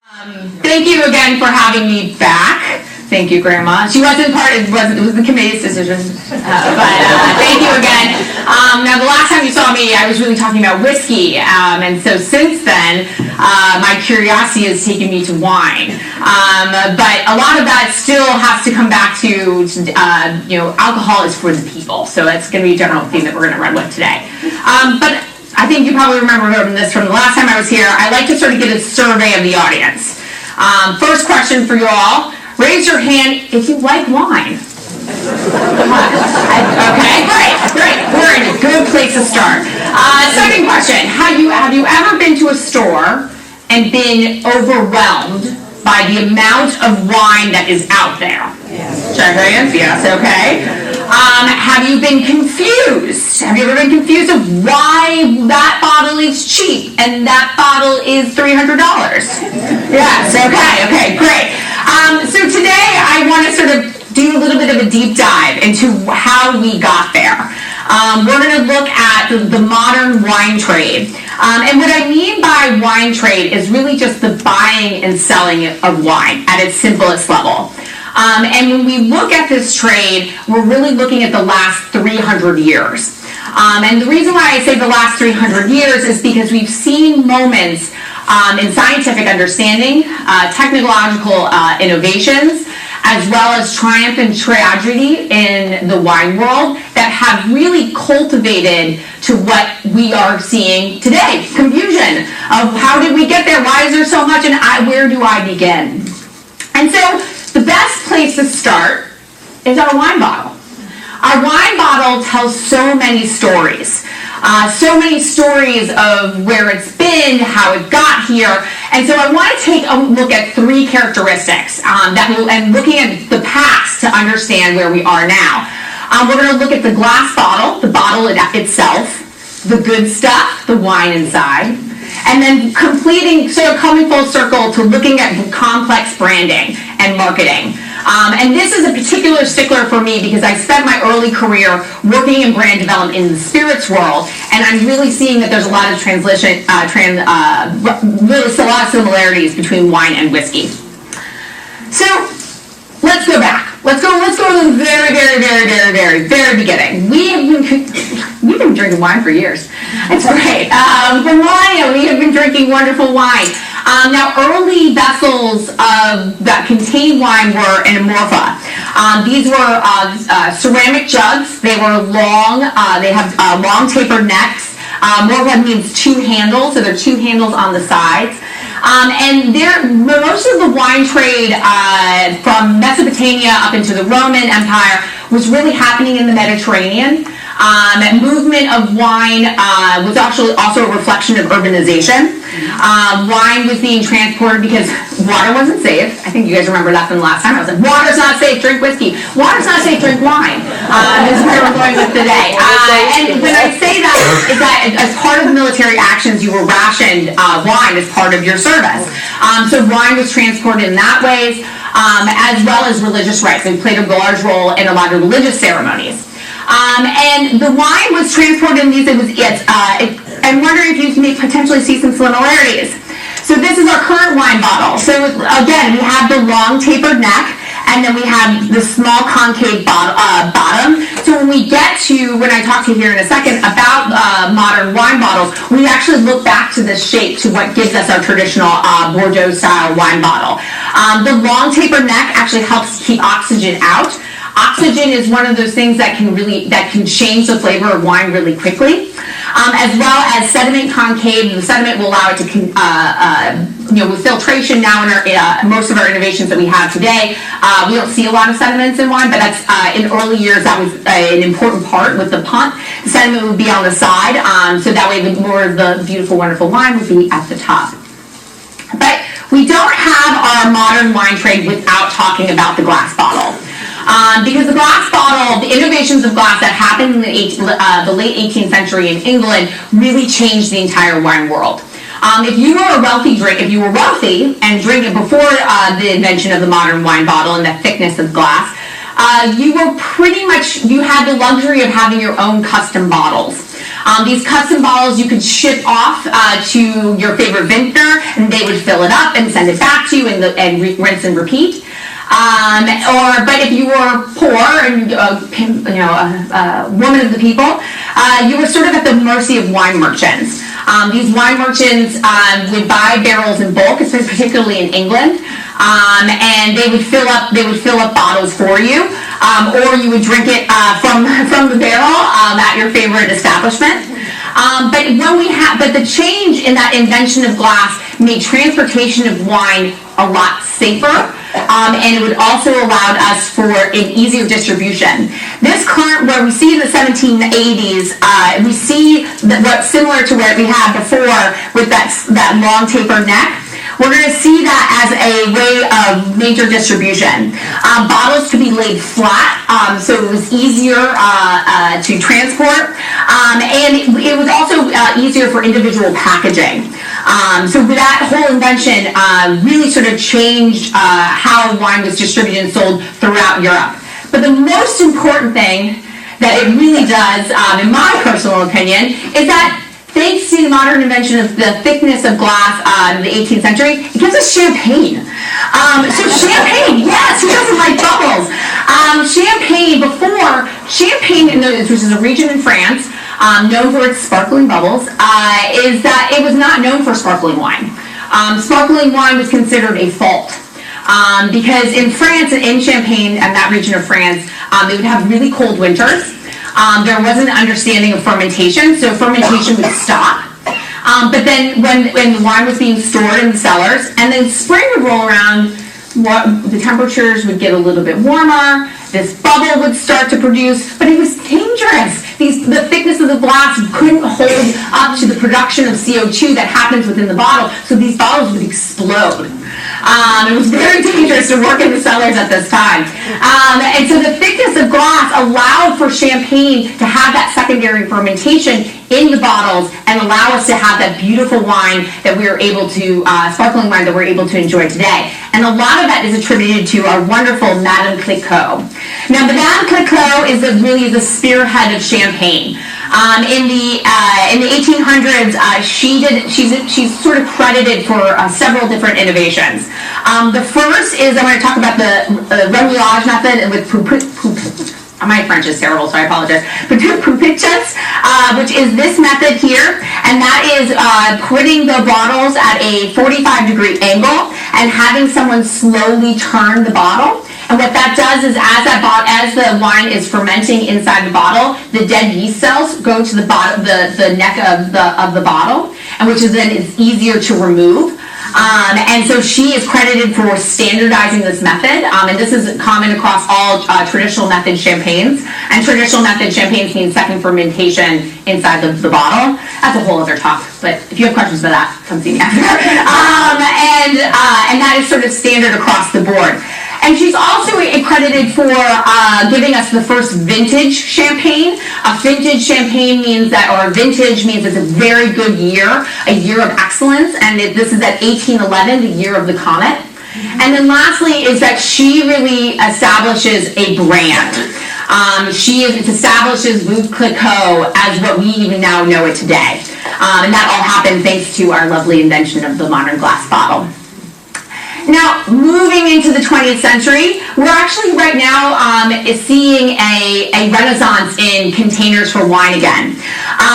Thank you again for having me back. Thank you, Grandma. She wasn't part of it, was the committee's decision, but thank you again. Now, the last time you saw me, I was really talking about whiskey, and so since then, my curiosity has taken me to wine. But a lot of that still has to come back to, alcohol is for the people, so that's going to be a general theme that we're going to run with today. But I think you probably remember this from the last time I was here. I like to sort of get a survey of the audience. First question for you all. Raise your hand if you like wine. Okay, great. We're in a good place to start. Second question. Have you ever been to a store and been overwhelmed by the amount of wine that is out there? Yes. Check your hands. Yes, okay. Have you been confused? Have you ever been confused of why that bottle is cheap and that bottle is $300? Yes, okay, great. So today I want to sort of do a little bit of a deep dive into how we got there. We're going to look at the modern wine trade. And what I mean by wine trade is really just the buying and selling of wine at its simplest level. And when we look at this trade, we're really looking at the last 300 years. And the reason why I say the last 300 years is because we've seen moments in scientific understanding, technological innovations, as well as triumph and tragedy in the wine world that have really cultivated to what we are seeing today. Confusion of how did we get there? Why is there so much? And where do I begin? And so the best place to start is our wine bottle. Our wine bottle tells so many stories. So many stories of where it's been, how it got here. And so I want to take a look at three characteristics and looking at the past to understand where we are now. We're going to look at the glass bottle, the bottle itself, the good stuff, the wine inside, and then coming full circle to looking at the complex branding and marketing. And this is a particular stickler for me because I spent my early career working in brand development in the spirits world, and I'm really seeing that there's a lot of a lot of similarities between wine and whiskey. So let's go back. Let's go to the very beginning. We've been drinking wine for years. It's great. For millennia, we have been drinking wonderful wine. Now, early vessels that contained wine were anamorpha. These were ceramic jugs. They were long. They have long tapered necks. Morpha means two handles, so there are two handles on the sides. And most of the wine trade from Mesopotamia up into the Roman Empire was really happening in the Mediterranean. Movement of wine was actually also a reflection of urbanization. Wine was being transported because water wasn't safe. I think you guys remember that from the last time. I was like, water's not safe, drink whiskey. Water's not safe, drink wine. This is where we're going with today. And when I say that, is that as part of the military actions, you were rationed wine as part of your service. So wine was transported in that way, as well as religious rites. It played a large role in a lot of religious ceremonies. And the wine was transported in these, I'm wondering if you may potentially see some similarities. So this is our current wine bottle. So again, we have the long tapered neck, and then we have the small concave bottom. So when I talk to you here in a second about modern wine bottles, we actually look back to this shape to what gives us our traditional Bordeaux style wine bottle. The long tapered neck actually helps keep oxygen out. Oxygen is one of those things that can change the flavor of wine really quickly, as well as sediment concave. The sediment will allow it to, with filtration now in most of our innovations that we have today, we don't see a lot of sediments in wine, but that's in early years that was an important part with the pump. The sediment would be on the side, so that way more of the beautiful, wonderful wine would be at the top. But we don't have our modern wine trade without talking about the glass bottle. Because the glass bottle, the innovations of glass that happened in the late 18th century in England really changed the entire wine world. If you were wealthy and drink it before the invention of the modern wine bottle and the thickness of glass, you had the luxury of having your own custom bottles. These custom bottles you could ship off to your favorite vintner, and they would fill it up and send it back to you and rinse and repeat. But if you were poor and a woman of the people, you were sort of at the mercy of wine merchants. These wine merchants would buy barrels in bulk, particularly in England, and they would fill up bottles for you, or you would drink it from the barrel at your favorite establishment. But the change in that invention of glass made transportation of wine a lot safer, and it would also allowed us for an easier distribution. This current, where we see in the 1780s, we see what's similar to what we had before with that long tapered neck. We're going to see that as a way of major distribution. Bottles could be laid flat, so it was easier to transport, and it was also easier for individual packaging. So that whole invention really sort of changed how wine was distributed and sold throughout Europe. But the most important thing that it really does, in my personal opinion, is that thanks to the modern invention of the thickness of glass in the 18th century, it gives us champagne. So champagne, yes, who doesn't like bubbles? Champagne, which is a region in France, known for its sparkling bubbles, is that it was not known for sparkling wine. Sparkling wine was considered a fault. Because in France and in Champagne, and that region of France, they would have really cold winters. There wasn't an understanding of fermentation, so fermentation would stop. But then when the wine was being stored in the cellars, and then spring would roll around, the temperatures would get a little bit warmer, this bubble would start to produce, but it was dangerous. The thickness of the glass couldn't hold up to the production of CO2 that happens within the bottle, so these bottles would explode. It was very dangerous to work in the cellars at this time. And so the thickness of glass allowed for champagne to have that secondary fermentation in the bottles and allow us to have that beautiful wine that we were able to, sparkling wine that we're able to enjoy today. And a lot of that is attributed to our wonderful Madame Clicquot. Now, Madame Clicquot is really the spearhead of champagne. In the 1800s, she's sort of credited for several different innovations. The first is I'm going to talk about the remoulage method with my French is terrible, so I apologize. Prohibition, which is this method here, and that is putting the bottles at a 45-degree angle and having someone slowly turn the bottle. And what that does is as the wine is fermenting inside the bottle, the dead yeast cells go to the bottom, the neck of the bottle, and which is then it's easier to remove. And so she is credited for standardizing this method, and this is common across all traditional method champagnes. And traditional method champagnes means second fermentation inside the bottle. That's a whole other talk, but if you have questions about that, come see me after. And that is sort of standard across the board. And she's also credited for giving us the first vintage champagne. A vintage champagne means that, or a vintage means it's a very good year, a year of excellence, and this is at 1811, the year of the comet. And then lastly is that she really establishes a brand. It establishes Veuve Clicquot as what we even now know it today. And that all happened thanks to our lovely invention of the modern glass bottle. Now, moving into the 20th century, we're actually right now seeing a renaissance in containers for wine again.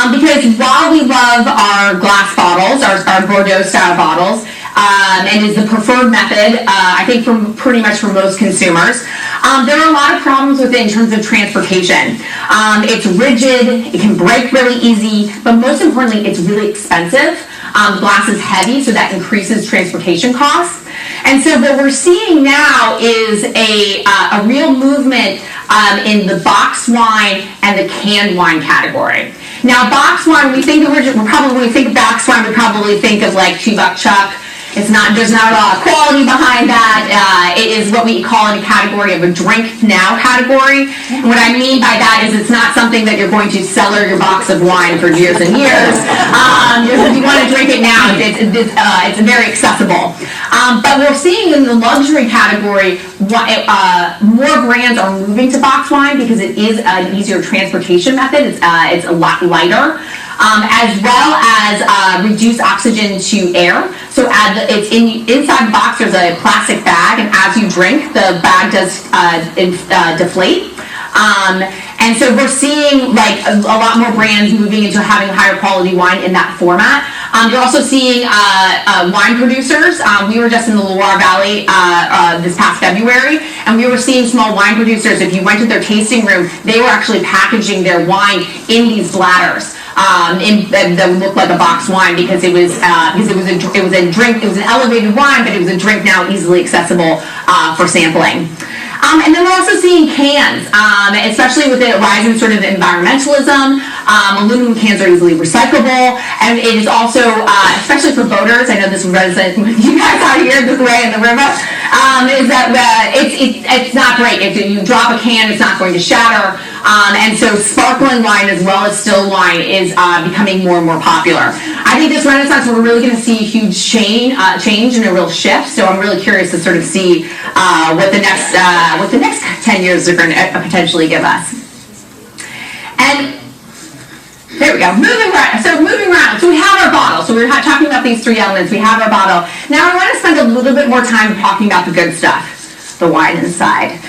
Because while we love our glass bottles, our Bordeaux-style bottles, and is the preferred method, I think, pretty much for most consumers, there are a lot of problems with it in terms of transportation. It's rigid, it can break really easy, but most importantly, it's really expensive. Glass is heavy, so that increases transportation costs. And so what we're seeing now is a real movement in the box wine and the canned wine category. Now, box wine, when we think of box wine, we probably think of like 2 Buck Chuck, It's not, there's not a lot of quality behind that. It is what we call in a category of a drink now category. And what I mean by that is it's not something that you're going to cellar your box of wine for years and years. If you want to drink it now, it's very accessible. But we're seeing in the luxury category, more brands are moving to box wine because it is an easier transportation method. It's a lot lighter. As well as reduce oxygen to air. So it's inside the box, there's a plastic bag, and as you drink, the bag does deflate. And so we're seeing like a lot more brands moving into having higher quality wine in that format. You're also seeing wine producers. We were just in the Loire Valley this past February, and we were seeing small wine producers. If you went to their tasting room, they were actually packaging their wine in these bladders. That would look like a box wine because it was an elevated wine, but it was a drink now easily accessible for sampling. And then we're also seeing cans, especially with the rise in sort of environmentalism. Aluminum cans are easily recyclable, and it is also, especially for boaters, I know this resonates with you guys out here this way in the river, is that it's not great. If you drop a can, it's not going to shatter. And so sparkling wine as well as still wine is becoming more and more popular. I think this Renaissance, we're really going to see a huge change and a real shift. So I'm really curious to sort of see what the next 10 years are going to potentially give us. And there we go. Moving around. So we have our bottle. So we're talking about these three elements. We have our bottle. Now I want to spend a little bit more time talking about the good stuff, the wine inside.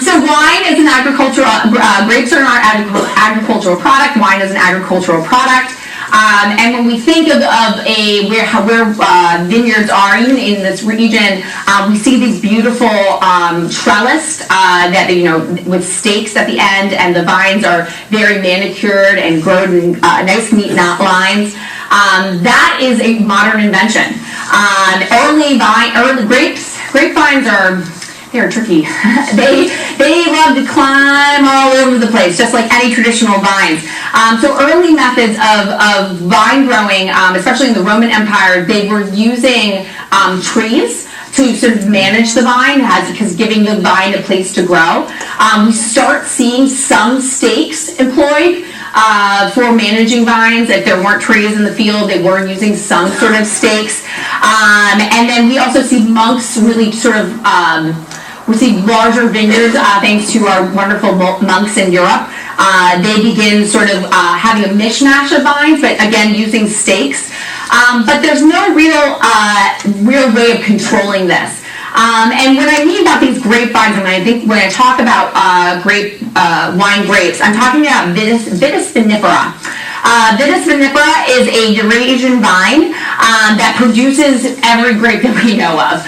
So wine is an agricultural, grapes are not agricultural product. Wine is an agricultural product. And when we think of where vineyards are, even in this region, we see these beautiful trellised that with stakes at the end, and the vines are very manicured and grown in nice, neat knot lines. That is a modern invention. Early grapevines are. They're tricky. They love to climb all over the place, just like any traditional vines. So early methods of vine growing, especially in the Roman Empire, they were using trees to sort of manage the vine, because giving the vine a place to grow. We start seeing some stakes employed for managing vines. If there weren't trees in the field, they were using some sort of stakes. And then we also see monks really sort of we see larger vineyards thanks to our wonderful monks in Europe. They begin sort of having a mishmash of vines, but again using stakes. But there's no real way of controlling this. And what I mean about these grapevines, and I think when I talk about wine grapes, I'm talking about Vitis vinifera. Vitis vinifera is a Eurasian vine that produces every grape that we know of.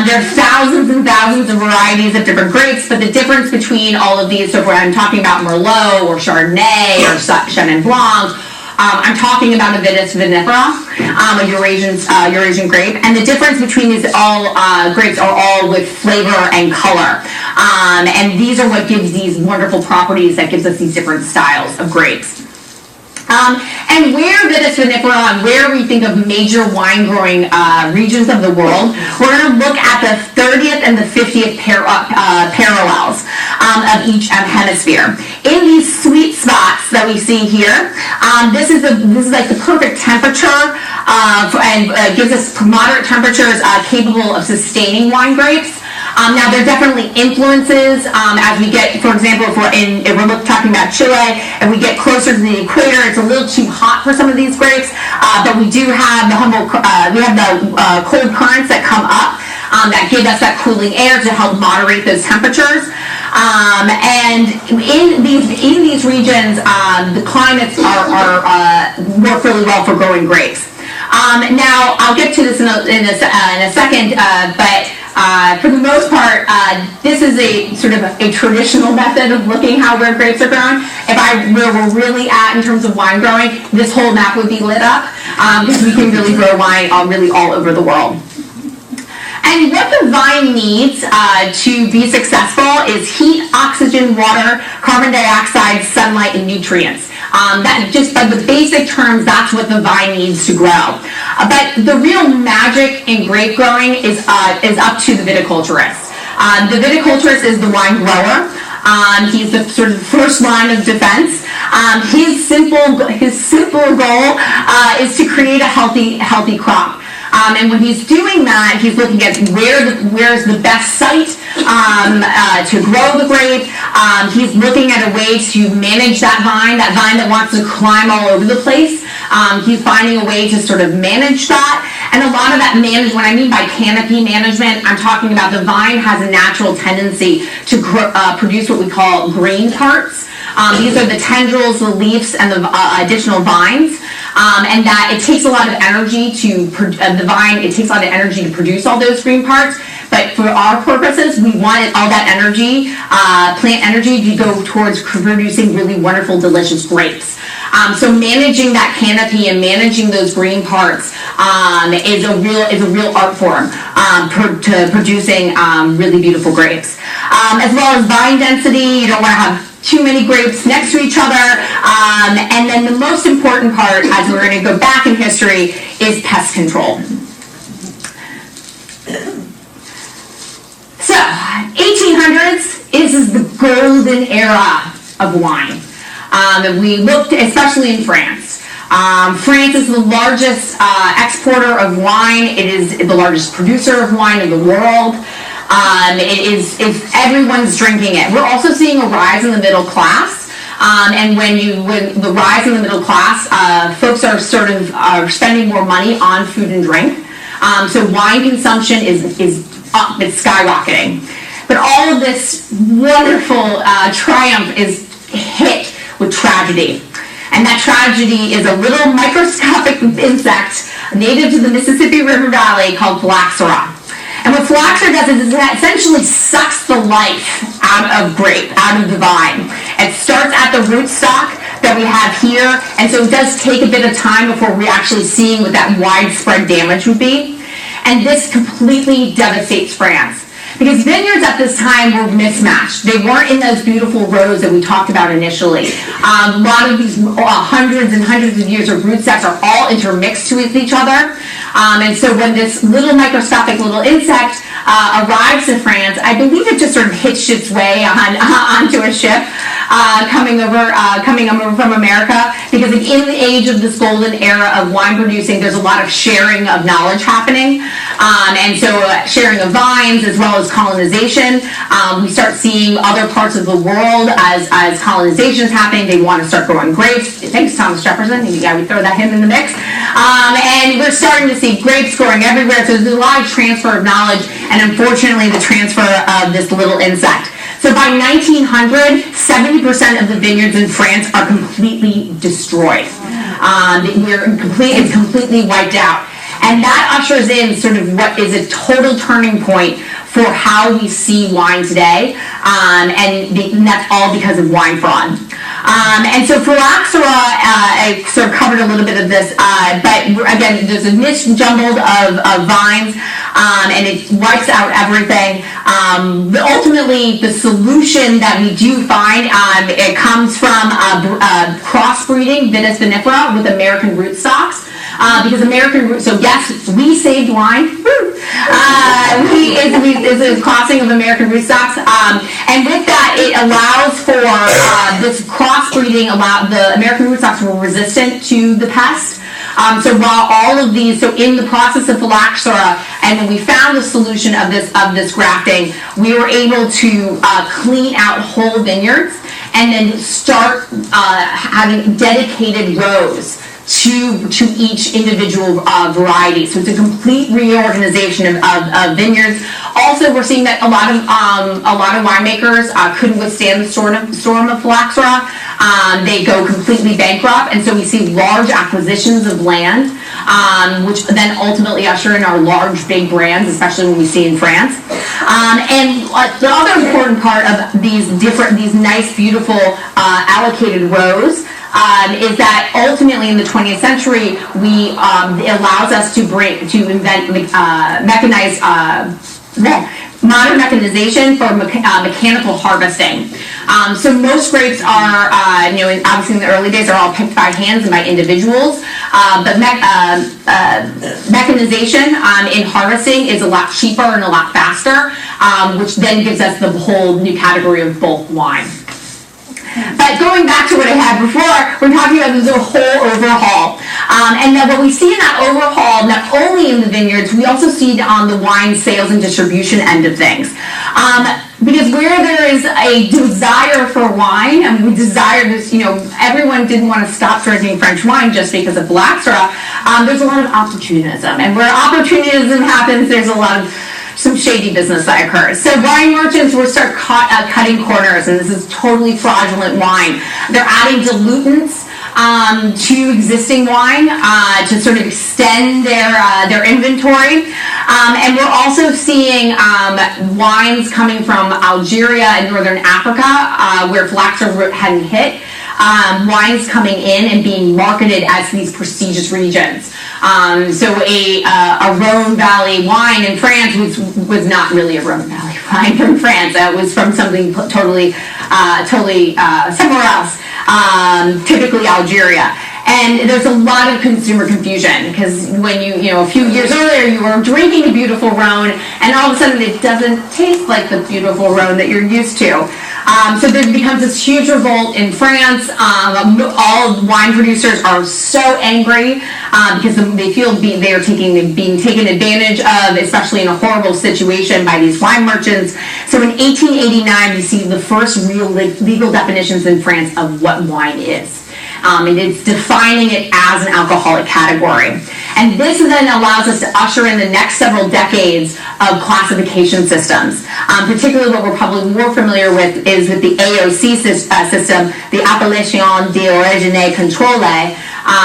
There are thousands and thousands of varieties of different grapes, but the difference between all of these, so if I'm talking about Merlot or Chardonnay or Chenin Blanc, I'm talking about a Vitis vinifera, a Eurasian grape, and the difference between these grapes are all with flavor and color. And these are what gives these wonderful properties that gives us these different styles of grapes. And where Vitis vinifera and where we think of major wine growing regions of the world, we're going to look at the 30th and the 50th parallels of each hemisphere. In these sweet spots that we see here, this is like the perfect temperature and gives us moderate temperatures capable of sustaining wine grapes. Now there are definitely influences as we get, for example, if we're talking about Chile and we get closer to the equator, it's a little too hot for some of these grapes, but we do have the cold currents that come up that give us that cooling air to help moderate those temperatures. And in these regions, the climates work really well for growing grapes. Now I'll get to this in a second, but for the most part, this is a sort of a traditional method of looking where grapes are grown. Where we're really at in terms of wine growing, this whole map would be lit up because we can really grow wine really all over the world. And what the vine needs to be successful is heat, oxygen, water, carbon dioxide, sunlight, and nutrients. That just by the basic terms, that's what the vine needs to grow. But the real magic in grape growing is up to the viticulturist. The viticulturist is the wine grower. He's the sort of first line of defense. His simple goal is to create a healthy crop. And when he's doing that, he's looking at where's the best site to grow the grape. He's looking at a way to manage that vine that wants to climb all over the place. He's finding a way to sort of manage that. And a lot of that when I mean by canopy management, I'm talking about the vine has a natural tendency to produce what we call green parts. These are the tendrils, the leaves, and the additional vines. And that it takes a lot of energy to produce all those green parts. But for our purposes, we want all that energy, plant energy, to go towards producing really wonderful, delicious grapes. So managing that canopy and managing those green parts is a real art form to producing really beautiful grapes. As well as vine density, you don't want to have too many grapes next to each other. And then the most important part, as we're going to go back in history, is pest control. So, 1800s is the golden era of wine. We looked, especially in France. France is the largest exporter of wine. It is the largest producer of wine in the world. Everyone's drinking it. We're also seeing a rise in the middle class. And when the rise in the middle class, folks are spending more money on food and drink. So wine consumption is up, it's skyrocketing. But all of this wonderful triumph is hit with tragedy. And that tragedy is a little microscopic insect native to the Mississippi River Valley called Phylloxera. And what Phylloxera does is it essentially sucks the life out of the vine. It starts at the rootstock that we have here, and so it does take a bit of time before we're actually seeing what that widespread damage would be. And this completely devastates France. Because vineyards at this time were mismatched. They weren't in those beautiful rows that we talked about initially. A lot of these hundreds and hundreds of years of rootstocks are all intermixed with each other. And so when this little microscopic little insect arrives in France, I believe it just sort of hitched its way onto a ship coming over from America. Because in the age of this golden era of wine producing, there's a lot of sharing of knowledge happening. And so sharing of vines as well as colonization. We start seeing other parts of the world as colonization is happening. They want to start growing grapes. Thanks, Thomas Jefferson. Yeah, we throw him in the mix. And we're starting to see grapes growing everywhere. So there's a lot of transfer of knowledge, and unfortunately, the transfer of this little insect. So by 1900, 70% of the vineyards in France are completely destroyed. It's completely wiped out. And that ushers in sort of what is a total turning point for how we see wine today, and that's all because of wine fraud. And so Phylloxera, I sort of covered a little bit of this, but again, there's a mix jumbled of vines, and it wipes out everything. Ultimately, the solution that we do find, it comes from crossbreeding Vitis vinifera with American rootstocks. Because so yes, we saved wine. Is a crossing of American rootstocks, and with that, it allows for this crossbreeding. The American rootstocks were resistant to the pest. So while all of these, in the process of Phylloxera, and when we found the solution of this grafting, we were able to clean out whole vineyards and then start having dedicated rows to each individual variety. So it's a complete reorganization of vineyards. Also, we're seeing that a lot of winemakers couldn't withstand the storm of Phylloxera. They go completely bankrupt, and so we see large acquisitions of land, which then ultimately usher in our large, big brands, especially when we see in France. And the other important part of these nice, beautiful allocated rows is that ultimately in the 20th century, it allows us to invent mechanized modern mechanization for mechanical harvesting. So most grapes are, obviously in the early days are all picked by hands and by individuals, but mechanization in harvesting is a lot cheaper and a lot faster, which then gives us the whole new category of bulk wine. But going back to what I had before, we're talking about this whole overhaul. And then what we see in that overhaul, not only in the vineyards, we also see it on the wine sales and distribution end of things. Because where there is a desire for wine, and we desire this, everyone didn't want to stop drinking French wine just because of black straw, there's a lot of opportunism. And where opportunism happens, there's a lot of some shady business that occurs. So wine merchants will start cutting corners, and this is totally fraudulent wine. They're adding dilutants to existing wine to sort of extend their inventory. And we're also seeing wines coming from Algeria and Northern Africa, where Phylloxera hadn't hit. Wines coming in and being marketed as these prestigious regions. So a Rhone Valley wine in France was not really a Rhone Valley wine from France. It was from something totally somewhere else, typically Algeria. And there's a lot of consumer confusion because when a few years earlier you were drinking a beautiful Rhone and all of a sudden it doesn't taste like the beautiful Rhone that you're used to. So there becomes this huge revolt in France. All wine producers are so angry because they feel they are being taken advantage of, especially in a horrible situation by these wine merchants. So in 1889, we see the first real legal definitions in France of what wine is. And it's defining it as an alcoholic category. And this then allows us to usher in the next several decades of classification systems. Particularly what we're probably more familiar with is with the AOC system, the Appellation d'Origine Contrôlée,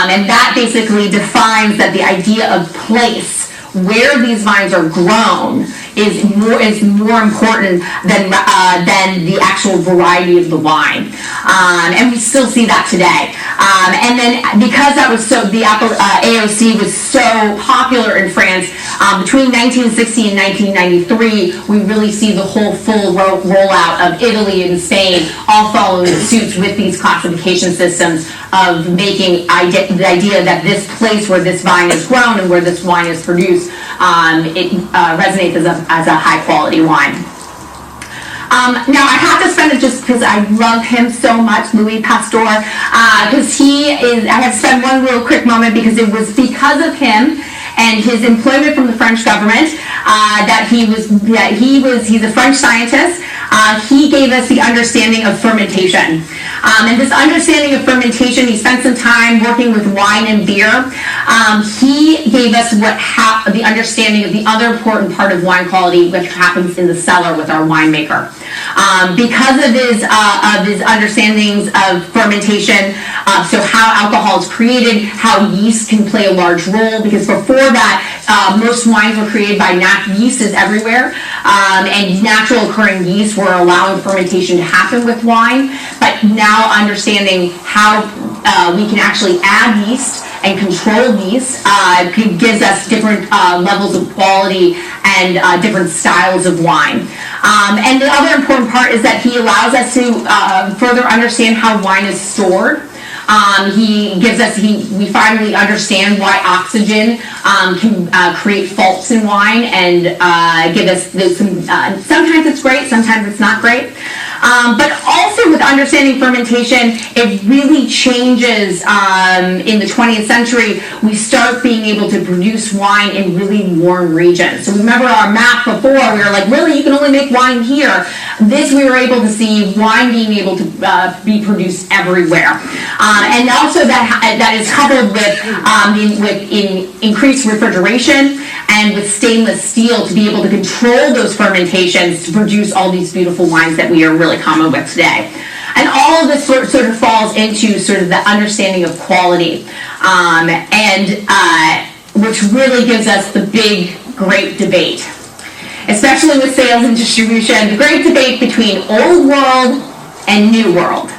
and that basically defines that the idea of place where these vines are grown is more important than the actual variety of the wine, and we still see that today. And then because that was the AOC was so popular in France, between 1960 and 1993, we really see the whole full rollout of Italy and Spain all following suit with these classification systems of making the idea that this place where this vine is grown and where this wine is produced, it resonates as a high quality wine. Now I have to spend it just because I love him so much, Louis Pasteur, because I have to spend one real quick moment because it was because of him and his employment from the French government he's a French scientist. He gave us the understanding of fermentation. And this understanding of fermentation, he spent some time working with wine and beer. He gave us the understanding of the other important part of wine quality, which happens in the cellar with our winemaker. Because of his understandings of fermentation, so how alcohol is created, how yeast can play a large role, because before that, most wines were created by yeast is everywhere, and natural occurring yeast were allowing fermentation to happen with wine, but now understanding how we can actually add yeast and control yeast gives us different levels of quality and different styles of wine. And the other important part is that he allows us to further understand how wine is stored. We finally understand why oxygen can create faults in wine and give us sometimes it's great, sometimes it's not great. But also with understanding fermentation, it really changes in the 20th century. We start being able to produce wine in really warm regions. So remember our map before, we were like, really, you can only make wine here. This, we were able to see wine being able to be produced everywhere. And also that is coupled with increased refrigeration and with stainless steel to be able to control those fermentations to produce all these beautiful wines that we are really common with today. And all of this sort of falls into sort of the understanding of quality, which really gives us the big, great debate, especially with sales and distribution, the great debate between old world and new world.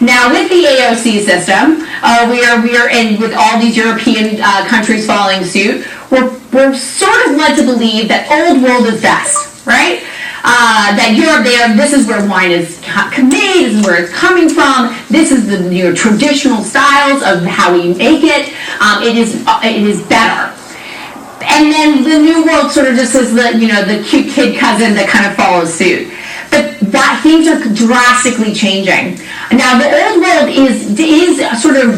Now, with the AOC system, we are in with all these European countries following suit. We're sort of led to believe that old world is best. right? That you're there, this is where wine is made, this is where it's coming from, this is the traditional styles of how we make it. It is better. And then the New World sort of just is the cute kid cousin that kind of follows suit. But that things are drastically changing. Now, the Old World is sort of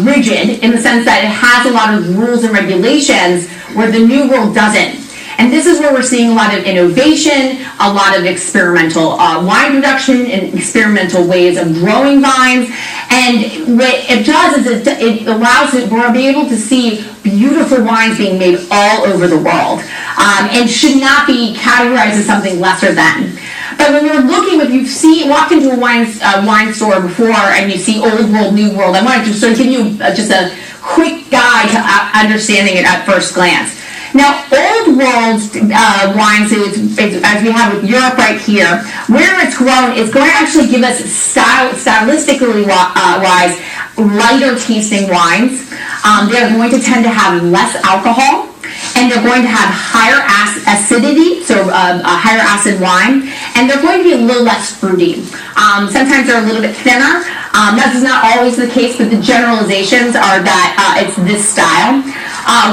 rigid in the sense that it has a lot of rules and regulations where the New World doesn't. And this is where we're seeing a lot of innovation, a lot of experimental wine production and experimental ways of growing vines. And what it does is it allows it, we'll be able to see beautiful wines being made all over the world, and should not be categorized as something lesser than. But when we're looking, if you've walked into a wine store before and you see Old World, New World, I wanted to sort of give you just a quick guide to understanding it at first glance. Now, Old World wines, as we have with Europe right here, where it's grown, it's going to actually give us stylistically wise, lighter tasting wines. They're going to tend to have less alcohol, and they're going to have higher acidity, so a higher acid wine, and they're going to be a little less fruity. Sometimes they're a little bit thinner. That is not always the case, but the generalizations are that it's this style.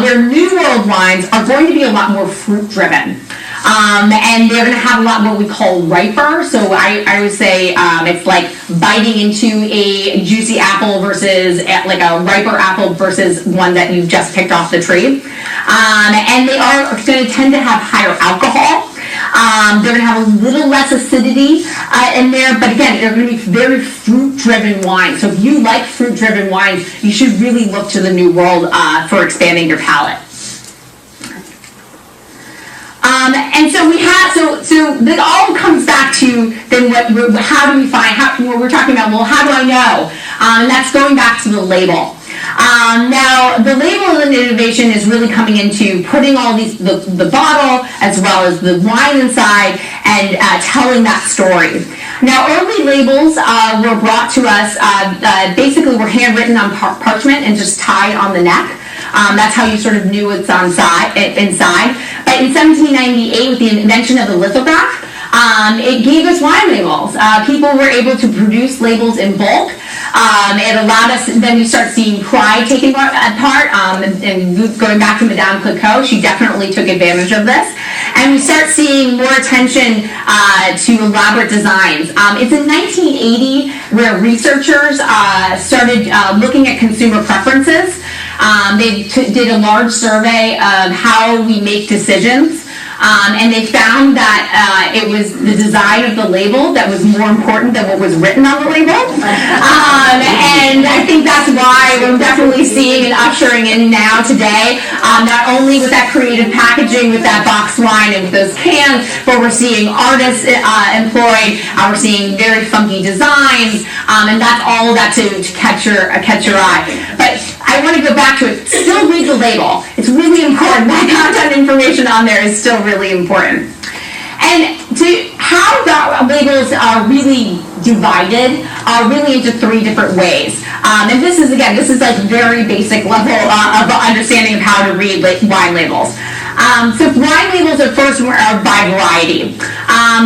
Where New World wines are going to be a lot more fruit-driven. And they're going to have a lot more we call riper. So I would say it's like biting into a juicy apple versus like a riper apple versus one that you've just picked off the tree. And they are going to tend to have higher alcohol. They're going to have a little less acidity in there, but again, they're going to be very fruit-driven wines. So if you like fruit-driven wines, you should really look to the New World for expanding your palate. And so we have, so that all comes back to then how do we find, what we're talking about, well, how do I know? And that's going back to the label. Now, the label and innovation is really coming into putting all these, the bottle as well as the wine inside and telling that story. Now, early labels were brought to us, basically were handwritten on parchment and just tied on the neck. That's how you sort of knew it's inside. But in 1798, with the invention of the lithograph, it gave us wine labels. People were able to produce labels in bulk. It allowed us, then you start seeing pride taking part, and going back to Madame Clicquot, she definitely took advantage of this. And we start seeing more attention to elaborate designs. It's in 1980 where researchers started looking at consumer preferences. They did a large survey of how we make decisions. And they found that it was the design of the label that was more important than what was written on the label. And I think that's why we're definitely seeing and ushering in now today, not only with that creative packaging, with that boxed wine and with those cans, but we're seeing artists employed, we're seeing very funky designs, and that's all that to catch your eye. But I want to go back to it. Still read the label. It's really important. That content information on there is still really important. And how the labels are really divided really into three different ways. And this is like very basic level of understanding of how to read wine labels. So wine labels are first by variety.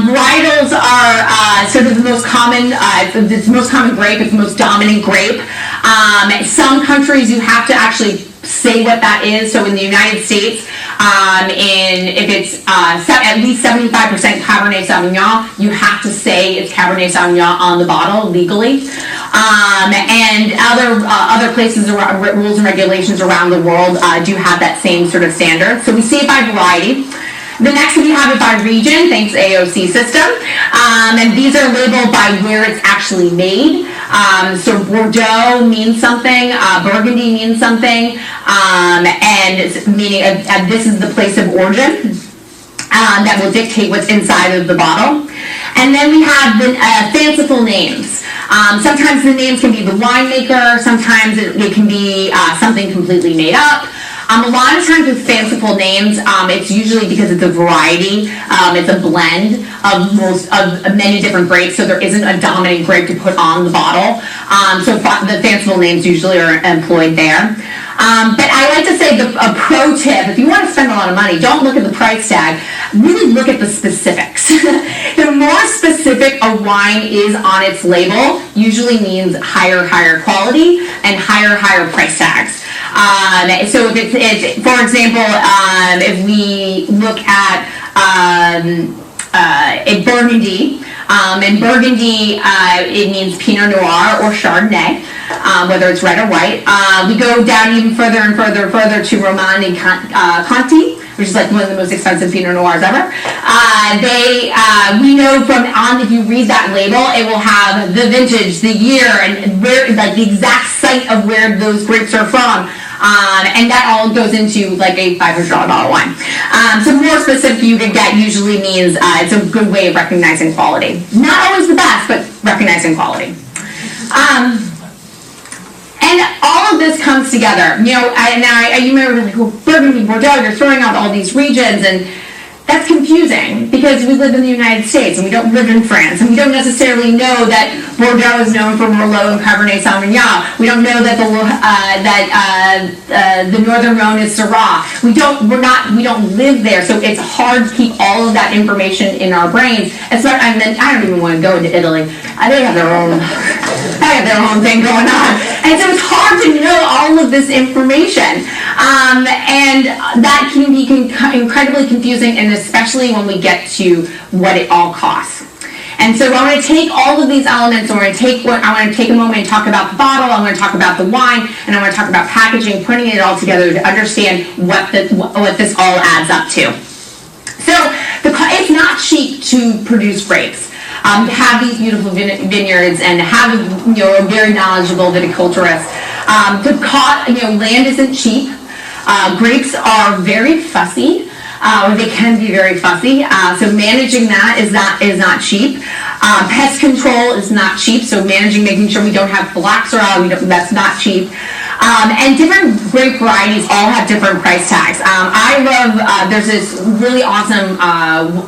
Varietals are sort of the most common, it's the most common grape, it's the most dominant grape. Some countries you have to actually say what that is. So in the United States, if it's at least 75% Cabernet Sauvignon, you have to say it's Cabernet Sauvignon on the bottle legally. And other places, rules and regulations around the world do have that same sort of standard. So we see it by variety. The next we have it by region, thanks AOC system. And these are labeled by where it's actually made. So Bordeaux means something, Burgundy means something, and it's meaning this is the place of origin that will dictate what's inside of the bottle. And then we have the fanciful names. Sometimes the names can be the winemaker, sometimes it can be something completely made up. A lot of times with fanciful names, it's usually because it's a variety. It's a blend of many different grapes, so there isn't a dominant grape to put on the bottle. So the fanciful names usually are employed there. But I like to say a pro tip, if you want to spend a lot of money, don't look at the price tag, really look at the specifics. The more specific a wine is on its label, usually means higher quality and higher price tags. So if it's for example, if we look at in Burgundy, in Burgundy, it means Pinot Noir or Chardonnay, whether it's red or white. We go down even further and further to Romandie Conti, which is like one of the most expensive Pinot Noirs ever. We know if you read that label, it will have the vintage, the year, and where, like the exact site of where those grapes are from. And that all goes into like a $500 bottle of wine. So more specific you can get usually means it's a good way of recognizing quality. Not always the best, but recognizing quality. And all of this comes together. You remember like, well, Burgundy, Bordeaux, you're throwing out all these regions, and that's confusing because we live in the United States and we don't live in France, and we don't necessarily know that Bordeaux is known for Merlot and Cabernet Sauvignon. We don't know that the Northern Rhone is Syrah. We don't live there, so it's hard to keep all of that information in our brains. I don't even want to go into Italy. They have their own thing going on, and so it's hard to know all of this information, and that can be incredibly confusing, and especially when we get to what it all costs. And so I'm going to take all of these elements, and I want to take a moment and talk about the bottle, I'm going to talk about the wine, and I'm going to talk about packaging, putting it all together to understand what this all adds up to. So it's not cheap to produce grapes. To have these beautiful vineyards and have a very knowledgeable viticulturist. Land isn't cheap. Grapes are very fussy. Or they can be very fussy, so managing that is not cheap. Pest control is not cheap, so making sure we don't have phylloxera, that's not cheap. And different grape varieties all have different price tags. I love, there's this really awesome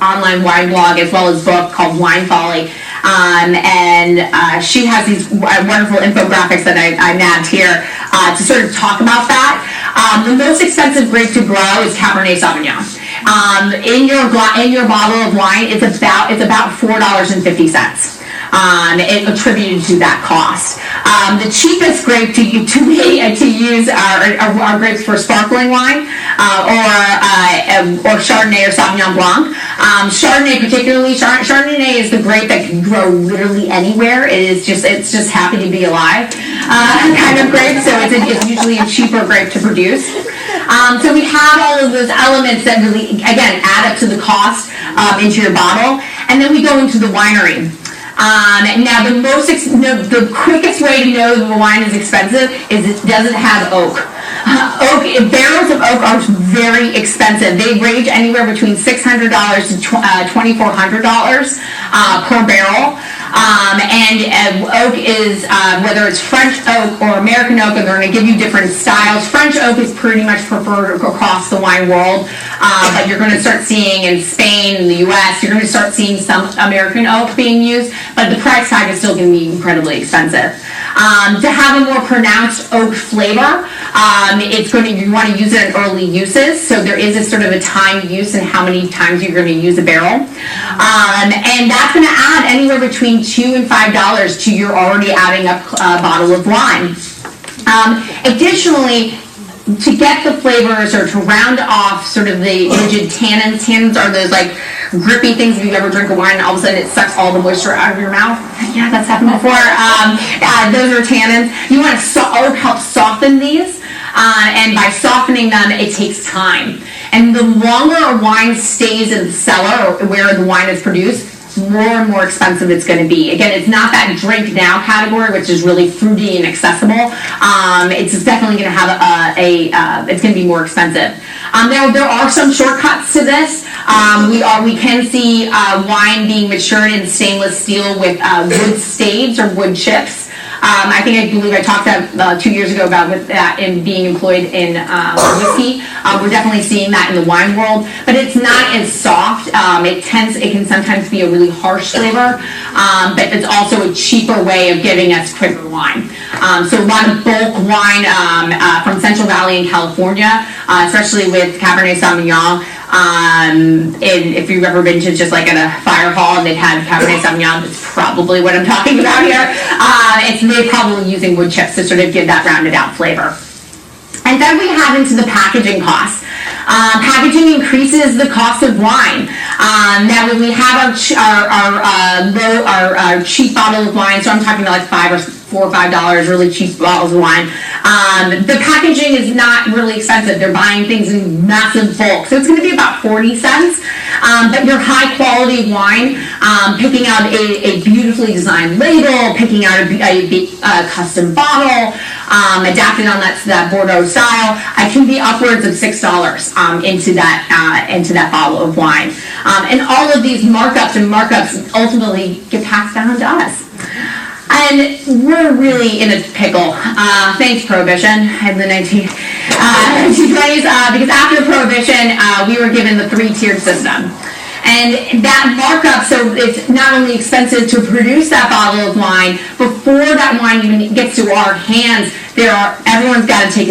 online wine blog as well as book called Wine Folly. And she has these wonderful infographics that I nabbed here to sort of talk about that. The most expensive grape to grow is Cabernet Sauvignon. In your bottle of wine, it's about $4.50. It attributed to that cost. The cheapest grape to use are grapes for sparkling wine, or Chardonnay or Sauvignon Blanc. Chardonnay particularly, Chardonnay is the grape that can grow literally anywhere. It's just happy to be alive kind of grape, so it's usually a cheaper grape to produce. So we have all of those elements that really, again, add up to the cost into your bottle, and then we go into the winery. Now the quickest way to know that the wine is expensive is it doesn't have oak. Barrels of oak are very expensive. They range anywhere between $600 to $2,400 per barrel. And oak is, whether it's French oak or American oak, and they're going to give you different styles. French oak is pretty much preferred across the wine world, but you're going to start seeing in Spain, in the US, you're going to start seeing some American oak being used, but the price tag is still going to be incredibly expensive. To have a more pronounced oak flavor, you want to use it in early uses, so there is a sort of a timed use and how many times you're going to use a barrel. And that's going to add anywhere between $2 and $5 to your already adding up bottle of wine. Additionally, to get the flavors or to round off sort of the rigid tannins. Tannins are those like grippy things. If you ever drink a wine, all of a sudden it sucks all the moisture out of your mouth. Yeah, that's happened before. Those are tannins. You want to help soften these. And by softening them, it takes time. And the longer a wine stays in the cellar or where the wine is produced, more and more expensive it's going to be. Again, it's not that drink now category, which is really fruity and accessible. It's definitely going to have it's going to be more expensive. There are some shortcuts to this. We can see wine being matured in stainless steel with wood staves or wood chips. I believe I talked about 2 years ago about in being employed in whiskey. We're definitely seeing that in the wine world, but it's not as soft. It can sometimes be a really harsh flavor, but it's also a cheaper way of giving us quicker wine. So a lot of bulk wine from Central Valley in California, especially with Cabernet Sauvignon. And if you've ever been to just like at a fire hall and they've had Cabernet Sauvignon, that's probably what I'm talking about here. They're probably using wood chips to sort of give that rounded out flavor. And then we have into the packaging costs. Packaging increases the cost of wine. Now when we have our cheap bottle of wine, so I'm talking about like $4 or $5, really cheap bottles of wine. The packaging is not really expensive. They're buying things in massive bulk. So it's going to be about 40 cents. But your high quality wine, picking out a beautifully designed label, picking out a custom bottle, adapted on that Bordeaux style, can be upwards of $6 into that bottle of wine. And all of these markups ultimately get passed down to us. And we're really in a pickle. Thanks, Prohibition in the 1920s, because after Prohibition, we were given the 3-tiered system. And that markup, so it's not only expensive to produce that bottle of wine, before that wine even gets to our hands, everyone's got to take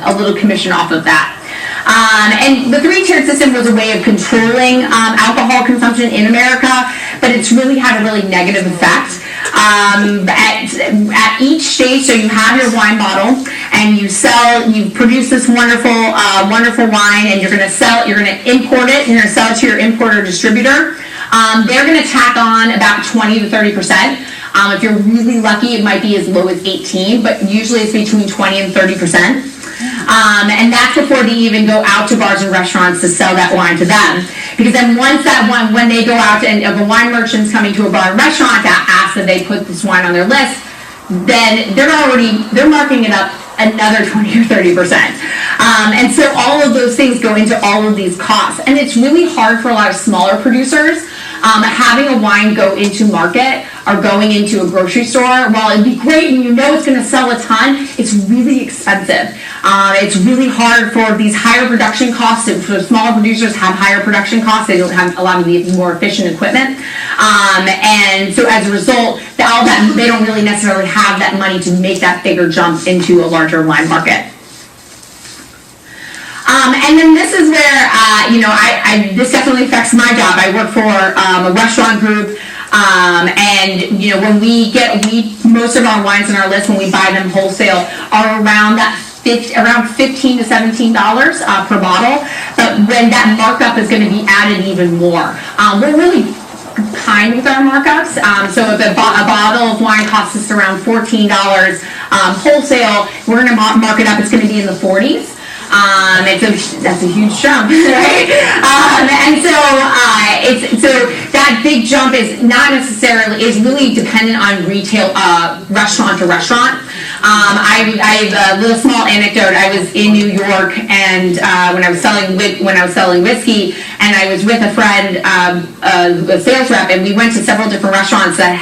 a little commission off of that. And the 3-tiered system was a way of controlling alcohol consumption in America, but it's really had a really negative effect. At each stage, so you have your wine bottle, and you produce this wonderful wine, and you're going to import it, you're going to sell it to your importer distributor. They're going to tack on about 20 to 30%. If you're really lucky, it might be as low as 18, but usually it's between 20 and 30%. And that's before they even go out to bars and restaurants to sell that wine to them. Because then when they go out and if a wine merchant's coming to a bar and restaurant to ask that they put this wine on their list, then they're marking it up another 20 or 30%. And so all of those things go into all of these costs. And it's really hard for a lot of smaller producers. Having a wine go into market or going into a grocery store, while it'd be great and you know it's going to sell a ton, it's really expensive. It's really hard for these higher production costs. For smaller producers have higher production costs. They don't have a lot of the more efficient equipment. And so as a result, they don't really necessarily have that money to make that bigger jump into a larger wine market. And then this is where, this definitely affects my job. I work for a restaurant group, and when most of our wines on our list, when we buy them wholesale, are around $15 to $17 per bottle. But when that markup is going to be added even more, we're really kind with our markups. So if a bottle of wine costs us around $14 wholesale, we're going to mark it up. It's going to be in the 40s. That's a huge jump, right? And so that big jump is really dependent on retail, restaurant to restaurant. I have a little small anecdote. I was in New York, and when I was selling whiskey, and I was with a friend, a sales rep, and we went to several different restaurants that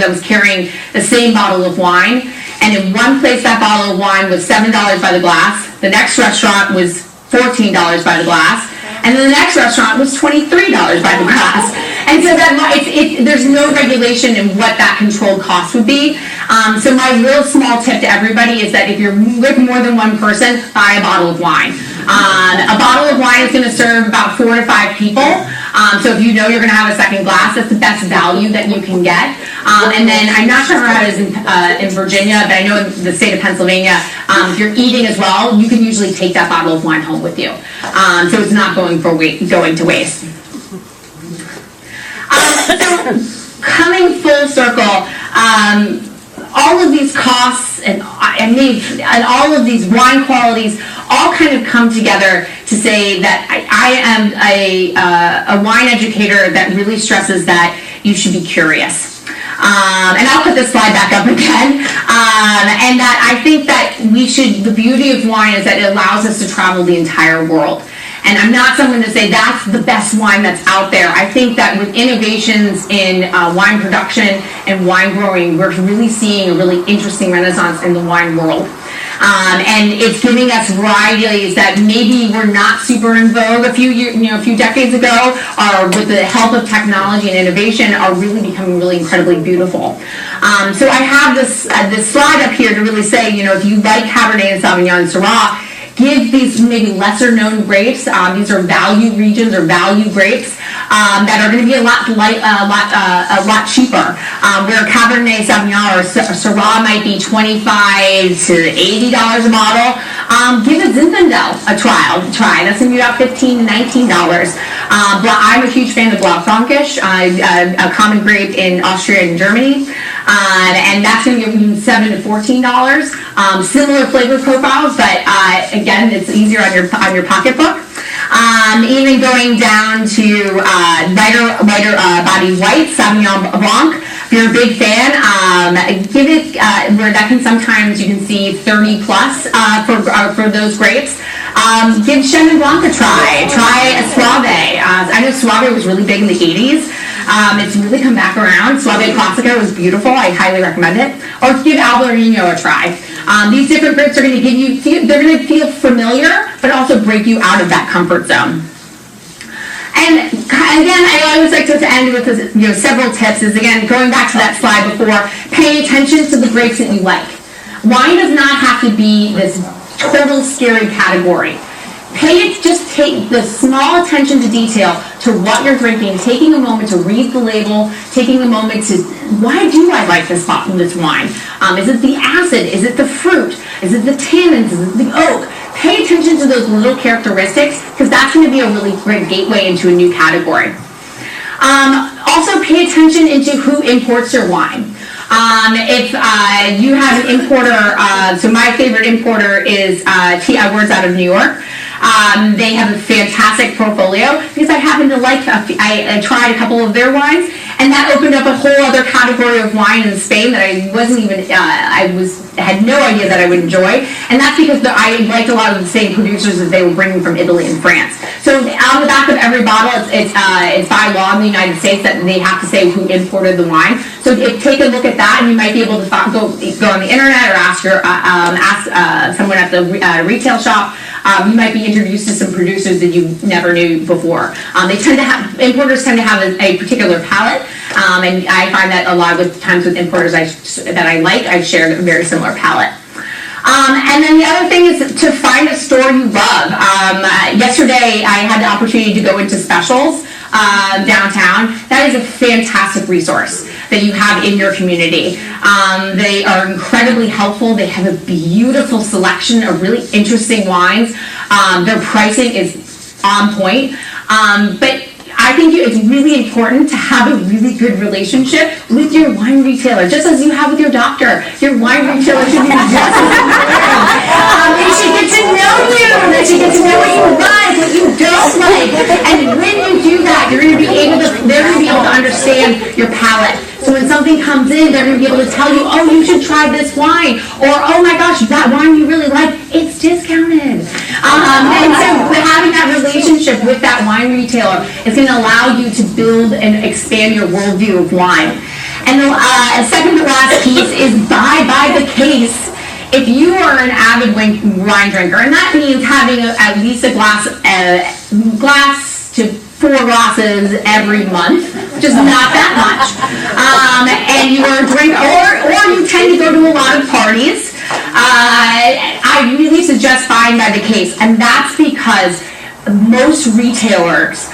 was carrying the same bottle of wine. And in one place, that bottle of wine was $7 by the glass. The next restaurant was $14 by the glass. And then the next restaurant was $23 by the glass. And so there's no regulation in what that controlled cost would be. So my real small tip to everybody is that if you're with more than one person, buy a bottle of wine. A bottle of wine is going to serve about 4 to 5 people. So if you know you're going to have a second glass, that's the best value that you can get. And then I'm not sure how it is in Virginia, but I know in the state of Pennsylvania, if you're eating as well, you can usually take that bottle of wine home with you. So it's not going to waste. So coming full circle, all of these costs and all of these wine qualities all kind of come together to say that I am a wine educator that really stresses that you should be curious. And I'll put this slide back up again. And that I think that the beauty of wine is that it allows us to travel the entire world. And I'm not someone to say that's the best wine that's out there. I think that with innovations in wine production and wine growing, we're really seeing a really interesting renaissance in the wine world. And it's giving us varieties that maybe were not super in vogue a few decades ago, or with the help of technology and innovation, are really becoming really incredibly beautiful. So I have this slide up here to really say, if you like Cabernet Sauvignon and Syrah, give these maybe lesser known grapes. These are value regions or value grapes that are going to be a lot cheaper. Where Cabernet Sauvignon or Syrah might be $25 to $80 a bottle. Give a Zinfandel a try. That's going to be about $15 to $19. I'm a huge fan of Blaufränkisch, a common grape in Austria and Germany. And that's going to give you $7 to $14. Similar flavor profiles, but again, it's easier on your pocketbook. Even going down to lighter body white, Sauvignon Blanc. If you're a big fan, give it where that can sometimes you can see 30 plus for those grapes. Give Chenin Blanc a try. Try a Suave. I know Suave was really big in the 80s. It's really come back around. Suave Classico is beautiful. I highly recommend it. Or give Albarino a try. These different grapes are going to give you, they're going to feel familiar, but also break you out of that comfort zone. And again, I always like to end with several tips. Is again going back to that slide before, pay attention to the grapes that you like. Wine does not have to be this total scary category. Just take the small attention to detail to what you're drinking, taking a moment to read the label, taking a moment to, why do I like this wine? Is it the acid? Is it the fruit? Is it the tannins? Is it the oak? Pay attention to those little characteristics, because that's going to be a really great gateway into a new category. Also pay attention into who imports your wine. If you have an importer, so my favorite importer is T. Edwards out of New York. They have a fantastic portfolio because I happen to like, I tried a couple of their wines, and that opened up a whole other category of wine in Spain that I wasn't even, had no idea that I would enjoy. And that's because I liked a lot of the same producers that they were bringing from Italy and France. So on the back of every bottle, it's by law in the United States that they have to say who imported the wine. So take a look at that, and you might be able to go on the internet or ask someone at the retail shop. You might be introduced to some producers that you never knew before. Importers tend to have a particular palate, and I find that a lot of the times with importers that I like, I share a very similar palate. And then the other thing is to find a store you love. Yesterday, I had the opportunity to go into Specials downtown. That is a fantastic resource that you have in your community. They are incredibly helpful. They have a beautiful selection of really interesting wines. Their pricing is on point. But I think it's really important to have a really good relationship with your wine retailer, just as you have with your doctor. Your wine retailer should be just as important. They should get to know you. They should get to know what you like, what you don't like. And when you do that, they're going to be able to understand your palate. So when something comes in, they're going to be able to tell you, oh, you should try this wine. Or, oh my gosh, that wine you really like, it's discounted. And so having that relationship with that wine retailer is going to allow you to build and expand your worldview of wine. And the second to last piece is buy by the case. If you are an avid wine drinker, and that means having at least a glass to 4 glasses every month, which is not that much. And you are a drinker, or you tend to go to a lot of parties, I really suggest buying by the case. And that's because most retailers,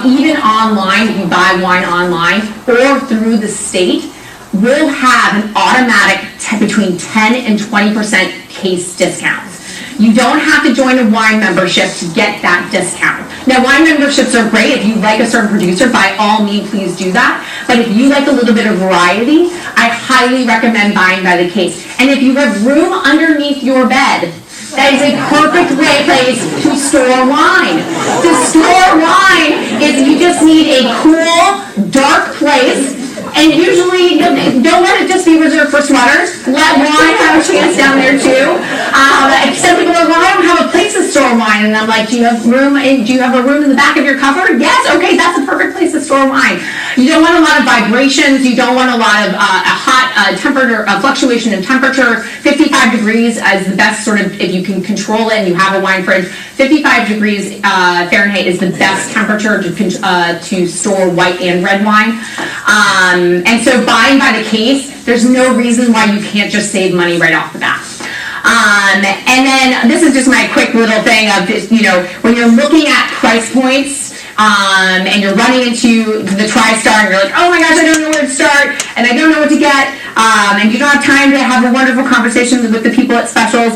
even online, if you buy wine online or through the state, will have an automatic between 10 and 20% case discounts. You don't have to join a wine membership to get that discount. Now, wine memberships are great. If you like a certain producer, by all means, please do that. But if you like a little bit of variety, I highly recommend buying by the case. And if you have room underneath your bed, that is a perfect place to store wine. To store wine is you just need a cool, dark place. And usually, don't let it just be reserved for sweaters. Let wine have a chance down there too. Some people go, well, I don't have a place to store wine. wine, and I'm like, do you have a room in the back of your cupboard? Yes, okay, that's a perfect place to store wine. You don't want a lot of vibrations, you don't want a lot of temperature, fluctuation in temperature. 55 degrees is the best sort of, if you can control it and you have a wine fridge, 55 degrees Fahrenheit is the best temperature to store white and red wine. And so buying by the case, there's no reason why you can't just save money right off the bat. And then this is just my quick little thing of just, when you're looking at price points, and you're running into the TriStar and you're like, oh my gosh, I don't know where to start and I don't know what to get, and you don't have time to have a wonderful conversation with the people at specials.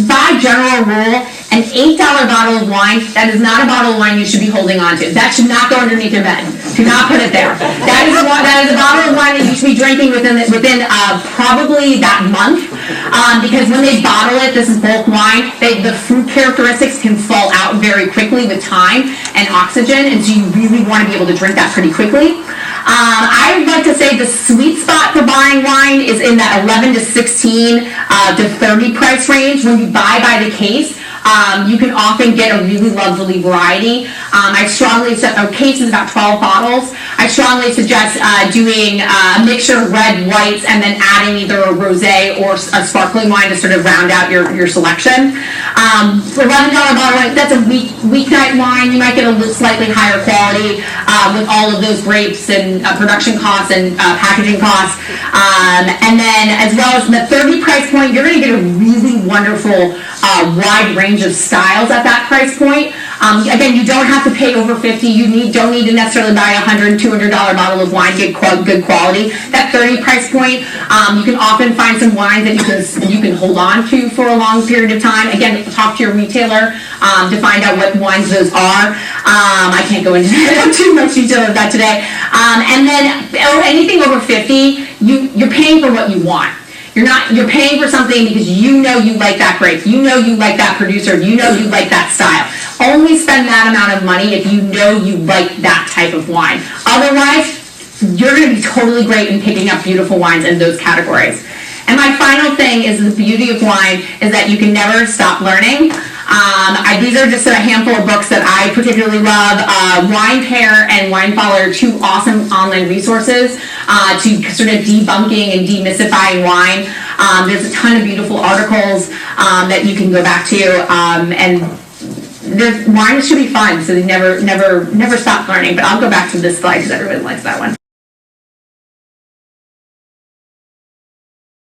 By general rule, an $8 bottle of wine, that is not a bottle of wine you should be holding on to. That should not go underneath your bed. Do not put it there. That is a bottle of wine that you should be drinking within probably that month, because when they bottle it, this is bulk wine, the fruit characteristics can fall out very quickly with time and oxygen, and so you really want to be able to drink that pretty quickly. I would like to say the sweet spot for buying wine is in that 11 to 16 to 30 price range. When you buy by the case, you can often get a really lovely variety. I strongly suggest, a case is about 12 bottles. I strongly suggest doing a mixture of red, whites, and then adding either a rosé or a sparkling wine to sort of round out your selection. For $11 bottle, that's a weeknight wine. You might get a slightly higher quality with all of those grapes and production costs and packaging costs. And then as well as the 30 price point, you're going to get a really wonderful wide range of styles at that price point. Again, you don't have to pay over $50. You don't need to necessarily buy a $100, $200 bottle of wine, get good quality. That 30 price point, you can often find some wines that you can hold on to for a long period of time. Again, talk to your retailer to find out what wines those are. I can't go into too much detail of that today. And then anything over 50, you're paying for what you want. You're paying for something because you know you like that grape, you know you like that producer, you know you like that style. Only spend that amount of money if you know you like that type of wine. Otherwise, you're going to be totally great in picking up beautiful wines in those categories. And my final thing is the beauty of wine is that you can never stop learning. These are just a handful of books that I particularly love. Wine Pair and Wine Follower are two awesome online resources to sort of debunking and demystifying wine. There's a ton of beautiful articles that you can go back to, and wine should be fun, so they never stop learning. But I'll go back to this slide because everybody likes that one.